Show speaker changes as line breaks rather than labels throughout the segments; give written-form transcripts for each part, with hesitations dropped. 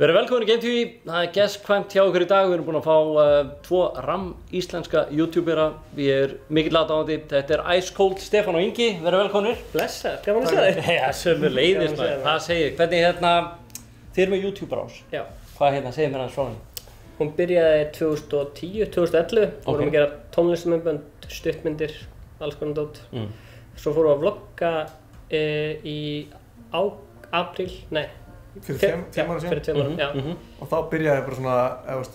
Verið velkomin í Game TV, það gestkvæmt hjá okkur í dag. Við erum búin að fá tvo íslenska youtubera. Ég mikill aðdáandi, þetta Ice Cold, Stefán og Ingi. Verið velkominir.
Blessa, gaman að sjá þig.
Já, sömuleiðis maður. Hvað segir, hvernig þið erum með YouTube-rás?
Já.
Hvað segir mér hans frá henni?
Hún byrjaði 2010, 2011. Við vorum að gera tónlistarmyndbönd, stuttmyndir, alls konar dót. Svo fórum við að vlogga í apríl, nei.
Fyrir 2 ára síðan?
Fyrir 2 ára, já.
Og þá byrjaði bara svona,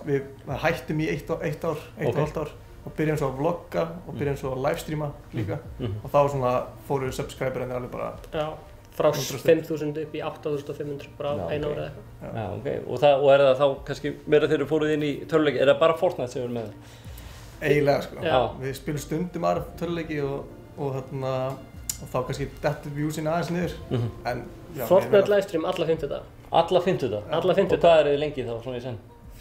við hættum í 1,5 ár og byrjum svo að vlogga og byrjum svo að livestreama líka og þá svona fóru subscriberinn alveg bara
frá 5.000 upp í 8.500 bara á einu ári eða eitthvað.
Já, ok. Og er það þá kannski meira þegar þið fóruð inn í töluleiki, er það bara Fortnite sem við erum með?
Eiginlega sko.
Já.
Við spilum stundum aðra töluleiki og þá kannski dettur viewsin aðeins niður. En
Fortnite livestream alla 50 daga.
Alla 50 daga?
Alla 50 daga.
Og hvað er þið lengi þá svona í senn?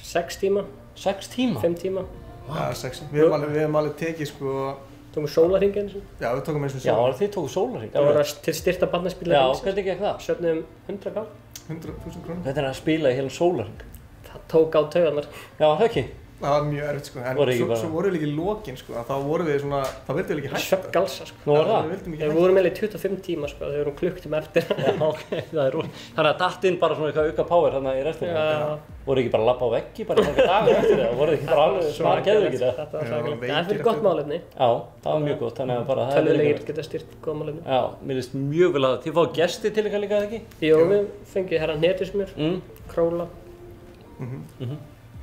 6 tíma.
6 tíma?
5 tíma.
Já, 6. Við hefum alveg tekið sko...
Tókum sólarhring eins og?
Já, við tókum eins og
Já, þið tóku sólarhring?
Það var til styrta barnaspila
Já, hvernig gekk það?
Söfnum 100
100.000 krónur.
Þetta að spila í heilan sólarhring?
Það tók á taugarnar.
Já, það ekki?
Það var mjög erfitt sko, en svo vorum við líka í lokin sko, þá vorum við svona, þá vildum við ekki hætta.
Svefngalsa sko.
Nú var það?
Við vorum eiginlega í 25 tíma sko, þegar við vorum klukktíma eftir.
Já, ok, það er rosa. Þannig að datt inn bara svona eitthvað auka power þarna í restina?
Já.
Voru ekki bara að labba á veggi bara marga dagar eftir það? Voru ekki bara alveg smara geðveikir það?
Þetta var svakalegt. Það er fyrir gott málefni.
Já, það var mjög gott, þannig að bara það
Tölvuleikir geta stýrt góð málefni.
Já, mér finnst mjög vel að þið fáið gesti til ykkar líka, ekki?
Jú, við fengið herra Hnetusmjör, Króla,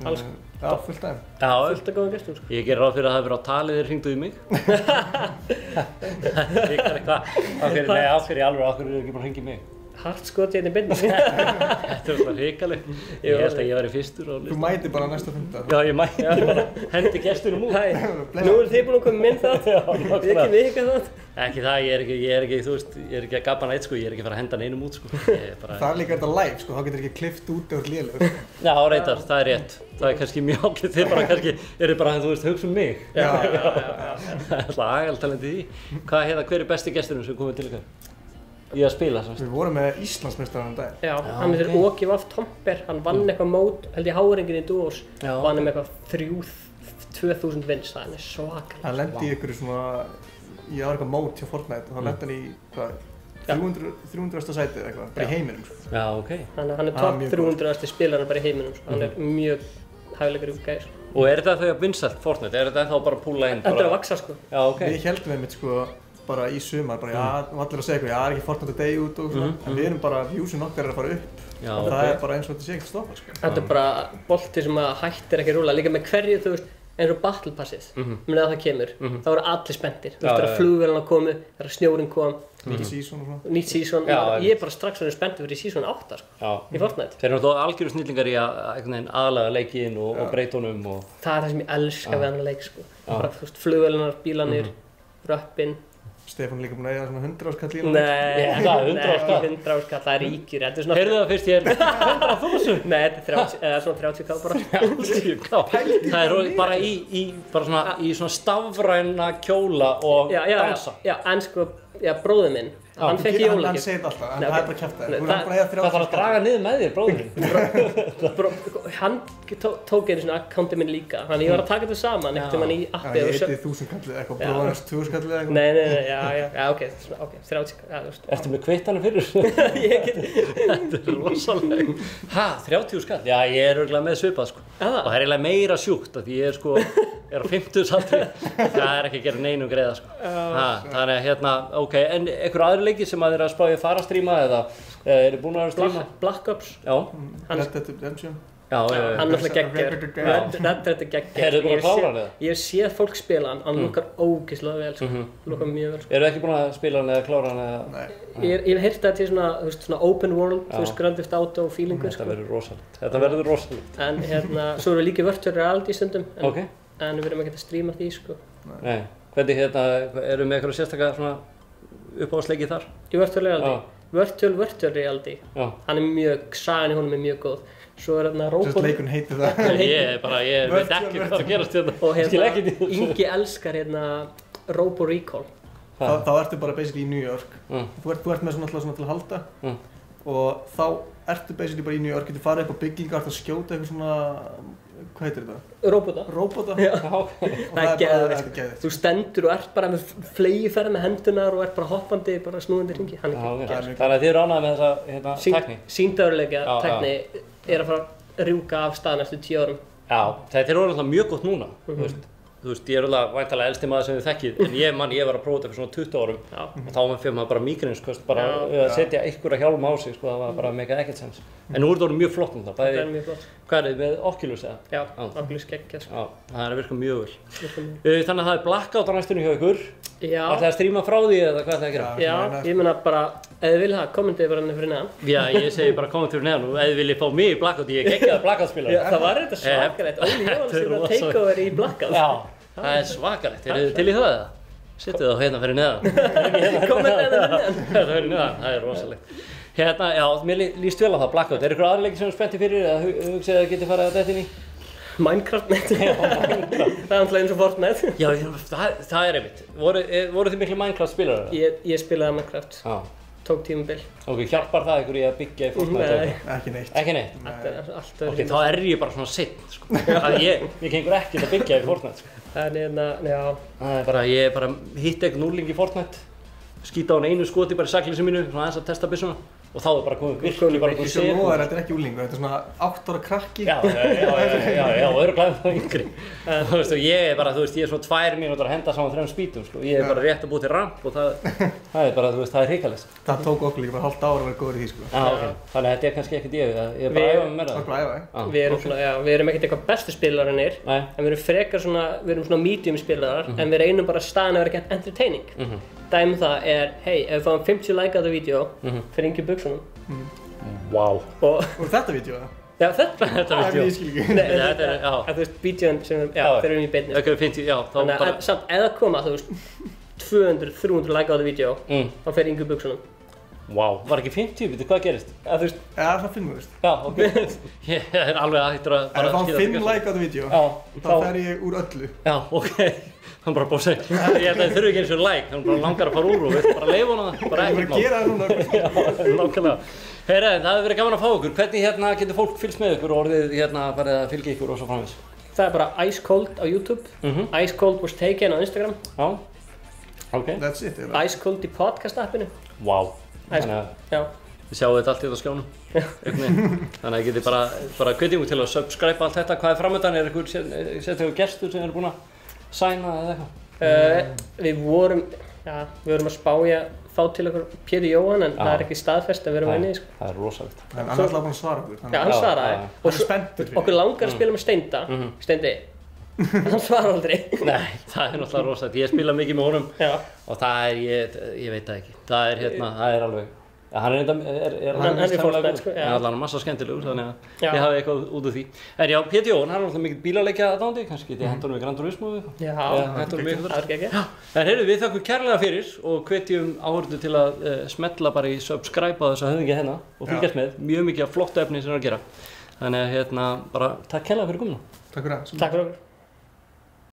alls.
Já, fullt aðeim.
Já,
fullt af góðum gestum sko.
Ég gerir ráð fyrir að það hefur verið á talið þér hringdu í mig. Nei, áfyrir alveg, áfyrir ekki bara að hringja í mig.
Hart skot hérna í beinni.
Þetta var svona hrikaleg. Ég held að ég væri fyrstur á listanum.
Þú mæti bara næsta 5.
Já, ég mæti bara, hendi gestunum út.
Nú eru þið búin að koma minn þátt. Við ekki vika þátt.
Ekki það, ég er ekki, þú veist, ég er ekki að gabba neitt sko, ég er ekki að fara að henda neinum út sko.
Það er líka þetta live sko, þá getur ekki klippt út eða lélegur.
Já, reyndar, það er rétt. Það er kannski mjög ágætt, þið bara kannski eru bara, þú veist, hugsa mig.
Já.
Það er alltaf agaltalandi í því. Hver er besti gesturinn sem komið til ykkar? Í að spila semst.
Við vorum með Íslandsmeistarann daginn.
Já, hann heitir Åki Vaff Tomper, hann vann eitthvað mót, held ég Háringin í Duos, og hann með eitthvað 2000 vins, það er svakalega.
Hann lendi í ykkur svona, ég var eitthvað mót hjá Fortnite og þá lendi hann í, hvað, 300. sætið eða eitthvað, bara í heiminum sko.
Já, ok.
Hann er topp 300. spilarinn bara í heiminum, sko. Hann er mjög hæfilegur gæði, sko.
Og er þetta þau að vinsælt Fortnite? Er þetta ennþá bara að púla inn?
Þetta er að vaksa, sko.
Já, ok.
Við heldum einmitt sko, bara í sumar, bara allir að segja eitthvað, það er ekki Fortnite að deyja út og svona, en við erum bara, viewsin okkar er að fara upp.
Já,
og það er bara eins og þetta sé ekkert að stoppa sko.
Þetta er bara bolti sem hættir ekki að rúlla, líka með hverju, þú veist, eins og Battle Passið, að það kemur, þá eru allir spenntir. Þú veist, þegar flugvélarnar komu, þegar snjórinn kom,
nýtt season og svona.
Nýtt season, ég er bara strax spenntur fyrir season 8 sko, í Fortnite.
Þeir eru náttúrulega algjöru snillingar í að aðlaga leikinn og breytunum og...
Það er það sem ég elska við hann leik sko. Bara, þú veist, flugvélarnar, bílarnir, röppin.
Stefán er líka búinn að eiga svona 100 áskall í hann.
Nei,
100 áskall?
100 áskall, það er ríkir.
Heyrðu það fyrst, ég er 100.000?
Nei, þetta er svona 30k bara.
30k? Það er bara í svona stafræna kjóla og dansa?
Já, en sko, bróðir minn, hann fekk í jólagjöf.
Hann segir þetta alltaf, en það er bara kjaftaði. Þú er bara að eiga 30
Það þarf að draga niður með þér, bróðir.
Hann tók einu svona akkánti minn líka, þannig ég var að taka þetta saman einhvern veginn í appi.
Já, ég heiti 1000 kallið eitthvað, bróðarins 2000 kallið eitthvað.
Nei, ok, 30k, já, þú veist.
Ertu með kvittanum fyrir?
Ég get...
Þetta er rosalega. Ha, 30 skall? Já, ég er örugglega með svipað sko. Og það er eiginlega meira sjúkt af því ég er sko, er á 50-saldri. Það er ekki að gera neinum greiða sko. Þannig að ok, en einhver aðri leiki sem að þið eru að spá í að fara að stríma eða eru búin að stríma?
Black Ops.
Já.
Red Dead Redemption.
Já.
Hann er alltaf geggjaður. Red Dead er geggjaður.
Eru þið búin að klára hann eða?
Ég hef séð fólk spila hann, hann lukkar ógeðslega vel sko. Lukkar mjög vel sko.
Eru þið ekki búin að spila hann eða klára hann eða?
Nei.
Ég hef heyrt það til svona, þú veist, svona open world, þú veist, Grand Theft Auto feelingur sko.
Þetta verður rosalegt.
En svo erum við líka virtual reality stundum.
Ok.
En við erum ekkert að stríma því sko.
Nei. Hvernig eru með eitthvað sérstaka svona uppáhaldsleiki þar?
Í virtual reality? Virtual reality.
Já.
Hann er mjög, sagan í honum er mjög góð. Svo er
Sérst leikun heitir það.
Ég veit ekki hvað að gerast hérna.
Og Ingi elskar Robo Recall.
Þá ertu bara basically í New York. Þú ert með svona alltaf svona til að halda. og þá ertu basically bara í New York, getur farið upp á byggingar, ertu að skjóta eitthvað svona, hvað heitir þetta? Róbota.
Já.
Og það er bara geðveikt.
Þú stendur og ert bara með flegiferð með hendunar og ert bara hoppandi, bara snúandi hringi.
Þannig að þið eru ánægðir með þessa tækni?
Sýndarveruleika tækni er að fara að rjúka af stað næstu 10 árum.
Já, þetta er orðið mjög gott núna, þú veist, ég er alveg væntanlega elsti maður sem þið þekkið, en ég var að prófa þetta fyrir svona 20 árum og þá fyrir maður bara mígrensköst, bara að setja einhverja hjálma á sig, sko, það var bara mega ekkert sens. En nú er þetta orðið mjög flott núna,
Það er mjög flott.
Hvað er þið með Oculus eða?
Já, Oculus geggja, sko.
Já, það er að virka mjög vel. Þannig að það er blackout á næstunni hjá ykkur.
Já.
Ætlaði að stríma frá því eða hvað ætlaði að gera?
Já, ég meina bara, ef þið viljið það, kommentið bara henni fyrir neðan.
Já, ég segi bara komment fyrir neðan og ef þið viljið fá mig í blackout, ég geggjaði blackout-spilar.
Það var þetta svakalegt, Óli Jóhann sem var takeover í blackout.
Já, það er svakalegt. Eru þið til í það eða? Sittið þá hérna fyrir neðan.
Kommentið henni fyrir neðan.
Það fyrir neðan, það er rosalegt. Hérna, já, mér líst vel á það blackout. Er ykkur aðri leikir sem er spenntir fyrir eða hugsið að þið getið farið að detta inn í?
Minecraft net. Það er alltaf eins og Fortnite.
Já, það er einmitt. Voru þið miklu Minecraft spilarar?
Ég spilaði Minecraft.
Já.
Tók tímabil.
Ok, hjálpar það ykkur í að byggja í Fortnite?
Nei.
Ekki neitt.
Ekki neitt?
Þetta er alltaf
Ok, þá er ég bara svona seinn, sko. Ég gengur ekkert að byggja í Fortnite, sko.
Það er já.
Það er bara, ég bara hitti eitthvað núrling í Fortnite, skýta á hann einu skoti bara í sakleysi mínu, svona aðeins að testa byssuna og þá er bara komið virkni bara
Ég skal lofa þér, þetta er ekki úlingur, þetta er svona 8 ára krakki.
Já, og örugglega það yngri. Þú veist, og ég er bara, þú veist, ég er svona 2 mínútur að henda saman 3 spýtum, sko. Ég er bara rétt að búa til ramp og það er bara, þú veist, það er hrikalegt.
Það tók okkur líka bara hálft ára að vera góður í því, sko.
Ok. Þannig að þetta er kannski ekkert ég er bara að æfa mig með það.
Það er bara að æfa,
Við erum svona, já, við erum ekkert eitthvað bestu spilararnir, en við erum frekar svona, við erum svona medium spilarar, en við reynum bara staðan að vera entertaining. Dæmi það er, hey, ef við fáum 50 like á þetta vídeo, fyrir yngri buxunum.
Vá.
Og
þetta vídeo það?
Já, þetta
Það er mjög skilíki.
Nei, þú veist, vídeoin sem, já, þeir eru í beinni.
Ok, 50, já, þá
bara... Þannig að samt, ef það koma, þú veist, 200-300 like á þetta vídeo, þá fer yngri buxunum.
Vá, var ekki 50, veitu hvað gerist?
Þú veist...
Já, það er 5, þú veist.
Já, ok. Ég er alveg aðhættur að
bara skýta þetta. Ef það 5 like á þetta vídeo, þá fer ég úr öllu.
Já, ok. Hann bara bóð segja, ég held að þið þurfi ekki eins og like, hann bara langar að fara úr og veist, bara leifa hana það, bara ekkert mál.
Ég er bara að gera það núna.
Já, nákvæmlega. Heyra, það hefur verið gaman að fá ykkur. Hvernig getur fólk fylgst með ykkur og orðið farið að fylgja ykkur og svo framvegis? Það
er bara Ice Cold á YouTube, Ice Cold was taken á Instagram.
Já, ok.
That's it,
Ice Cold í podcast appinu.
Vá, þannig að þið sjáu þetta allt í þetta skjánum. Þannig að þið getið bara hvetjum til að subscribe allt þetta. Hvað er framöndan? Er ykkur sérstaklega gestur sem eru búin að sæna eða eitthvað?
Við vorum að spája fá til okkur Pétur Jóhann en það er ekki staðfest að við erum inni, sko.
Það er rosalegt.
En hann er alltaf búinn að svara okkur.
Já, hann svaraði.
Hann er spenntur fyrir.
Okkur langar að spila með Steinda. Steindi, hann svarar aldrei.
Nei, það er náttúrulega rosalegt. Ég spila mikið með honum og það er, ég veit það ekki. Það er alveg... Hann er
Fortnite, sko.
Hann er allavega massa skemmtilegur, þannig að ég hafi eitthvað út úr því. En já, Pétur Jóhann, hann er alltaf mikið bílaleikja aðdáandi, kannski getið hendur hann við Gran Turismo við eitthvað.
Já, það er ekki.
En heyrðu, við þakkum kærlega fyrir og hvetjum áhorfendur til að smetla bara í subscribe á þessa höfðingja hérna og fylgjast með. Mjög mikið af flottu efni sem er að gera. Þannig að bara takk kærlega fyrir komuna.
Takk fyrir það.
Takk fyrir okkur.